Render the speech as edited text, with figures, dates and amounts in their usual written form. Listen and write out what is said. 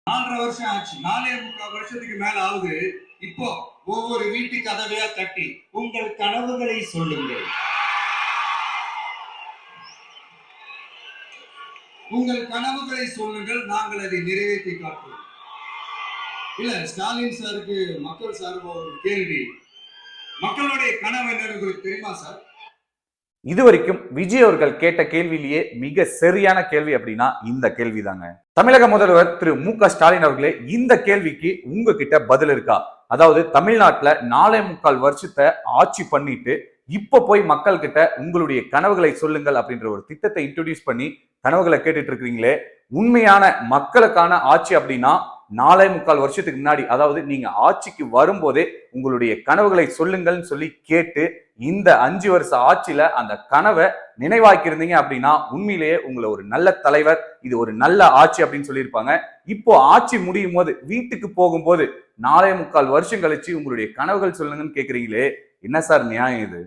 4.5 வருஷம் ஆச்சு. 4.25 வருஷத்துக்கு மேல ஆகுது. இப்போ ஒவ்வொரு வீட்டு கதவையா தட்டி உங்கள் கனவுகளை சொல்லுங்கள், உங்கள் கனவுகளை சொல்லுங்கள், நாங்கள் அதை நிறைவேற்றி காட்டுவோம். இல்ல, ஸ்டாலின் சாருக்கு மக்கள் சார்பா ஒரு கேள்வி. மக்களுடைய கனவு என்னன்னு உங்களுக்கு தெரியுமா சார்? இதுவரைக்கும் விஜய் அவர்கள் கேட்ட கேள்வியிலேயே மிக சரியான கேள்வி அப்படின்னா இந்த கேள்விதாங்க. தமிழக முதல்வர் திரு மு.க. ஸ்டாலின் அவர்களே, இந்த கேள்விக்கு உங்ககிட்ட பதில் இருக்கா? அதாவது தமிழ்நாட்டுல 4.25 வருஷத்தை ஆட்சி பண்ணிட்டு இப்ப போய் மக்கள் கிட்ட உங்களுடைய கனவுகளை சொல்லுங்கள் அப்படின்ற ஒரு திட்டத்தை இன்ட்ரோடியூஸ் பண்ணி கனவுகளை கேட்டுட்டு இருக்கிறீங்களே, உண்மையான மக்களுக்கான ஆட்சி அப்படின்னா 4.25 வருஷத்துக்கு முன்னாடி, அதாவது நீங்க ஆட்சிக்கு வரும்போதே உங்களுடைய கனவுகளை சொல்லுங்கள்னு சொல்லி கேட்டு இந்த 5 வருஷ ஆட்சியில அந்த கனவை நினைவாக்கியிருந்தீங்க அப்படின்னா உண்மையிலேயே உங்களை ஒரு நல்ல தலைவர், இது ஒரு நல்ல ஆட்சி அப்படின்னு சொல்லியிருப்பாங்க. இப்போ ஆட்சி முடியும் போது வீட்டுக்கு போகும்போது 4.25 வருஷம் கழிச்சு உங்களுடைய கனவுகள் சொல்லுங்கன்னு கேக்குறீங்களே, என்ன சார் நியாயம் இது?